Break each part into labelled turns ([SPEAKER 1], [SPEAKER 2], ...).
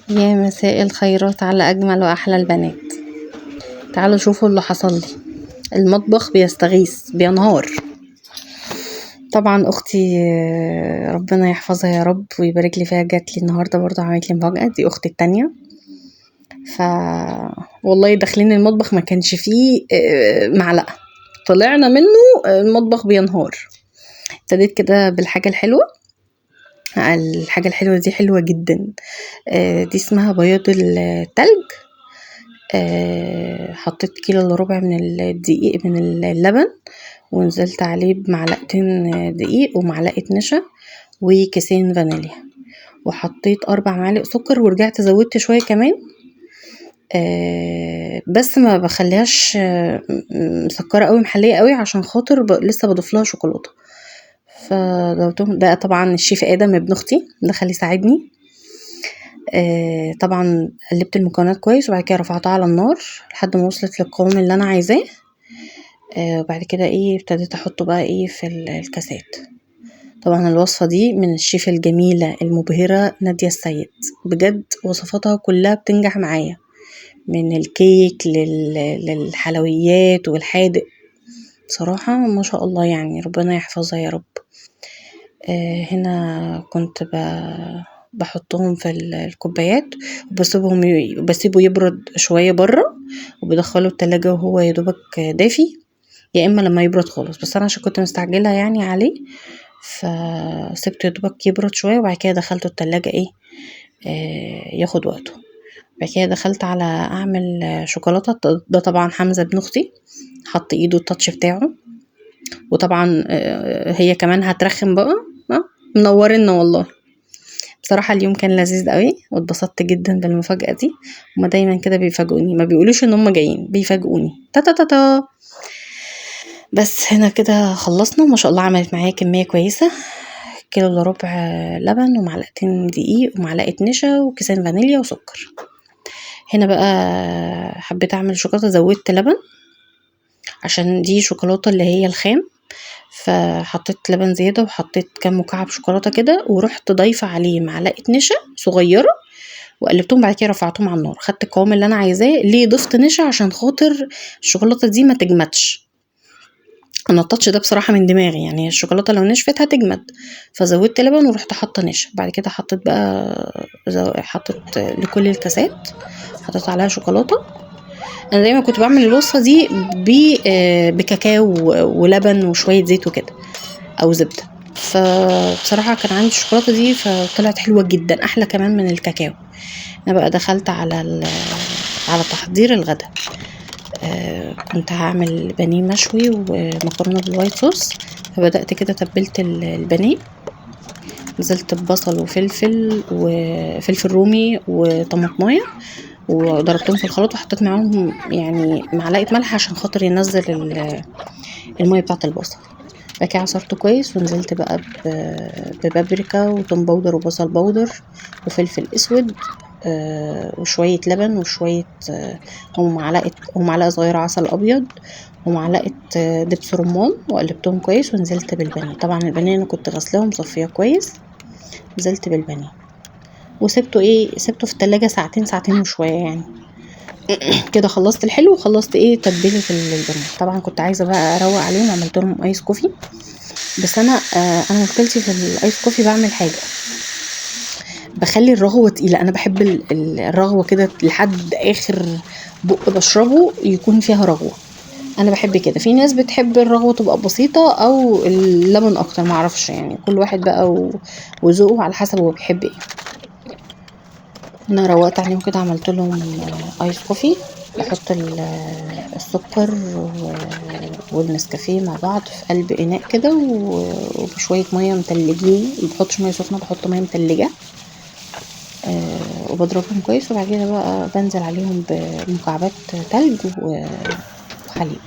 [SPEAKER 1] يا مساء الخيرات على أجمل وأحلى البنات. تعالوا شوفوا اللي حصل لي. المطبخ بيستغيث بينهار. طبعا أختي ربنا يحفظها يا رب ويبارك لي فيها، جات لي النهاردة برضه عملت لي مفاجأة. دي أختي التانية. والله داخلين المطبخ ما كانش فيه معلقة، طلعنا منه المطبخ بينهار. ابتديت كده بالحاجة الحلوة. الحاجة الحلوة دي حلوة جدا. دي اسمها بياض التلج. حطيت 1.4 كيلو من الدقيق من اللبن، ونزلت عليه بمعلقتين دقيق ومعلقة نشا وكيسين فانيليا، وحطيت 4 معالق سكر، ورجعت زودت شوية كمان. بس ما بخليهاش مسكرة قوي محلية قوي عشان خاطر لسه بضيف لها شوكولاتة. فدوتهم بقى. طبعا الشيف ادم ابن اختي دخل يساعدني. طبعا قلبت المكونات كويس، وبعد كده رفعتها على النار لحد ما وصلت للقوام اللي انا عايزاه. وبعد كده ابتديت احطه بقى في الكاسات. طبعا الوصفة دي من الشيف الجميلة المبهرة نادية السيد. بجد وصفاتها كلها بتنجح معايا، من الكيك للحلويات والحادق. بصراحة ما شاء الله، يعني ربنا يحفظها يا رب. هنا كنت بحطهم في الكوبايات، وبسيبه يبرد شوية بره، وبدخله التلاجة وهو يدوبك دافي، يا اما لما يبرد خالص. بس انا عشان كنت مستعجلة يعني عليه، فسبته يدوبك يبرد شوية، وبعد كده دخلته التلاجة ياخد وقته. بعد كده دخلت على اعمل شوكولاتة. ده طبعا حمزة ابن اختي حط ايده التاتش بتاعه، وطبعا هي كمان هترخم بقى. منورنا والله. بصراحة اليوم كان لذيذ قوي، واتبسطت جدا بالمفاجأة دي. هما دايما كده بيفاجئوني، ما بيقولوش ان هما جايين، بيفاجئوني تا تا تا تا. بس هنا كده خلصنا. ما شاء الله عملت معايا كمية كويسة. 1.4 كيلو لبن، ومعلقتين دقيق، ومعلقة نشا، وكيسين فانيليا، وسكر. هنا بقى حبيت اعمل شوكولاتة، زودت لبن عشان دي شوكولاتة اللي هي الخام، فحطيت لبن زيادة، وحطيت كام مكعب شوكولاتة كده، ورحت ضايفة عليه معلقة نشا صغيرة، وقلبتهم. بعد كده رفعتهم على النار، خدت القوام اللي انا عايزاه. ليه ضفت نشا؟ عشان خاطر الشوكولاتة دي ما تجمدش. انا التاتش ده بصراحة من دماغي، يعني الشوكولاتة لو نشفت هتجمد، فزودت لبن ورحت حاطة نشا. بعد كده حطيت بقى حطيت لكل الكاسات حطيت عليها شوكولاتة. انا دايما كنت بعمل الوصفة دي بكاكاو ولبن وشوية زيت وكده، او زبدة. فبصراحة كان عندي الشوكولاتة دي فطلعت حلوة جدا، احلى كمان من الكاكاو. انا بقى دخلت على تحضير الغدا. كنت هعمل بانيه مشوي ومكرونة بالوايت صوص. فبدأت كده تبلت البانيه، نزلت ببصل وفلفل رومي وطماطمايه، وضربتهم في الخلاط، وحطيت معاهم يعني معلقة ملح عشان خاطر ينزل المية بتاعة البصل. بعد كده عصرته كويس، ونزلت بقى ببابريكا وتوم باودر وبصل باودر وفلفل اسود، وشوية لبن، وشوية ومعلقة صغيرة عسل ابيض، ومعلقة دبس رمان، وقلبتهم كويس. ونزلت بالبانيه. طبعا البانيه انا كنت غسلاه ومصفيه كويس. نزلت بالبانيه وسبته سبته في التلاجة ساعتين، ساعتين وشوية يعني. كده خلصت الحلو، وخلصت تتبيلة البانيه. طبعا كنت عايزة بقى اروق عليهم، عملت لهم ايس كوفي. بس انا مشكلتي في الايس كوفي، بعمل حاجة بخلي الرغوة تقيلة. انا بحب الرغوة كده لحد اخر بق بشربه يكون فيها رغوة. انا بحب كده. في ناس بتحب الرغوة تبقى بسيطة او اللبن اكتر، معرفش يعني، كل واحد بقى وذوقه على حسب هو بيحب ايه. انا روقت عليهم كده، عملت لهم ايس كوفي. بحط السكر والنسكافيه مع بعض في قلب اناء كده، وبشويه ميه متلجين. ما بحطش ميه سخنه، بحط ميه متلجه. وبضربهم كويس، وبعد كده بقى بنزل عليهم بمكعبات تلج وحليب.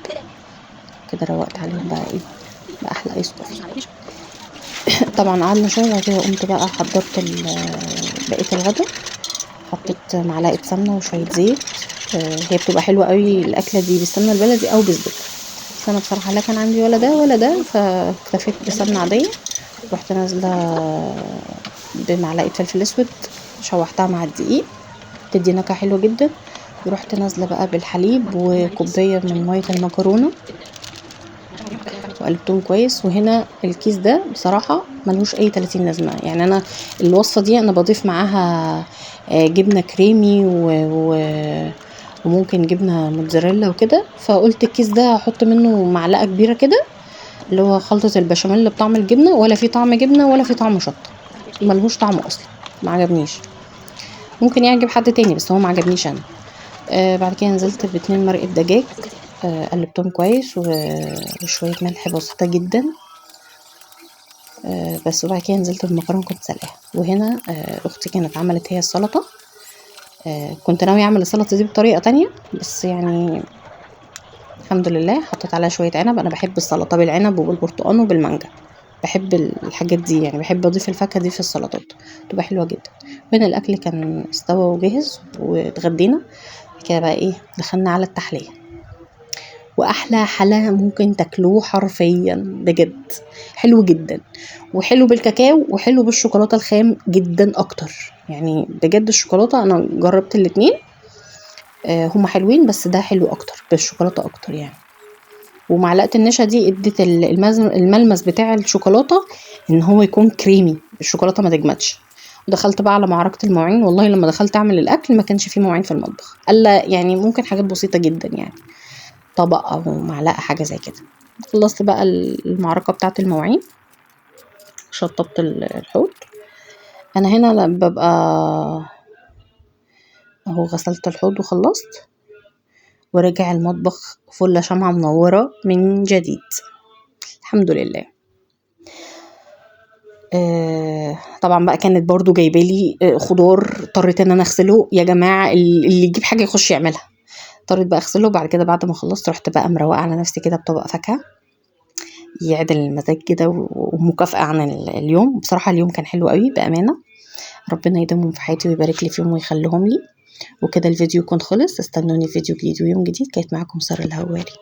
[SPEAKER 1] كده روقت عليهم بقى باحلى ايس كوفي. طبعا قعدنا شويه، وبعد كده قمت بقى حضرت بقيه الغدا. حطيت معلقه سمنه وشويه زيت. هي بتبقى حلوه قوي الاكله دي بالسمنه البلدي او بالزبده، بس انا بصراحه لا كان عندي ولا ده ولا ده، فاكتفيت بسمنه عاديه. رحت نازله بمعلقه فلفل اسود، شوحتها مع الدقيق. بتدي نكهه حلوه جدا. ورحت نازله بقى بالحليب وكوبايه من ميه المكرونه وقلبتهم كويس. وهنا الكيس ده بصراحه ملوش اي 30 لازمه، يعني انا الوصفه دي انا بضيف معاها جبنه كريمي وممكن جبنه موتزاريلا وكده. فقلت الكيس ده هحط منه معلقه كبيره كده، اللي هو خلطه البشاميل بطعم الجبنه، ولا في طعم جبنه ولا في طعم شطه، ملهوش طعم اصلا، ما عجبنيش. ممكن يعجب حد تاني بس هو ما عجبنيش انا. بعد كده نزلت ب2 مرقه دجاج، قلبتهم كويس وشويه ملح بسيطه جدا بس. وبعد كده نزلت بالمكرونه كنت سلقاها. وهنا اختي كانت عملت هي السلطه. كنت ناويه اعمل السلطه دي بطريقه تانية، بس يعني الحمد لله حطيت عليها شويه عنب. انا بحب السلطه بالعنب وبالبرتقال وبالمانجا، بحب الحاجات دي، يعني بحب اضيف الفاكهه دي في السلطات، تبقى حلوه جدا. بين الاكل كان استوى وجهز واتغدينا كده بقى. ايه، دخلنا على التحليه. واحلى حلا ممكن تاكلوه حرفيا بجد، حلو جدا، وحلو بالكاكاو وحلو بالشوكولاته الخام جدا اكتر. يعني بجد الشوكولاته انا جربت الاتنين، هما حلوين بس ده حلو اكتر بالشوكولاته اكتر يعني. ومعلقه النشا دي ادت الملمس بتاع الشوكولاته ان هو يكون كريمي، الشوكولاته ما تجمدش. ودخلت بقى على معركه المواعين. والله لما دخلت اعمل الاكل ما كانش فيه مواعين في المطبخ، الا يعني ممكن حاجات بسيطه جدا، يعني طبق او معلقه حاجه زي كده. خلصت بقى المعركه بتاعه المواعين، شطبت الحوض. انا هنا ببقى اهو غسلت الحوض وخلصت، ورجع المطبخ فل شمعة منورة من جديد الحمد لله. طبعا بقى كانت برضو جايبالي خضار، اضطريت ان انا اغسله. يا جماعة اللي يجيب حاجة يخش يعملها. اضطريت بقى اغسله. بعد كده بعد ما خلصت رحت بقى مروقة على نفسي كده بطبق فاكهة يعدل المزاج كده، ومكافأة عن اليوم. بصراحة اليوم كان حلو قوي بأمانة، ربنا يديمهم في حياتي ويبارك لي فيهم ويخليهم لي. وكده الفيديو يكون خلص. استنوني فيديو جديد ويوم جديد. كانت معاكم سارة الهواري.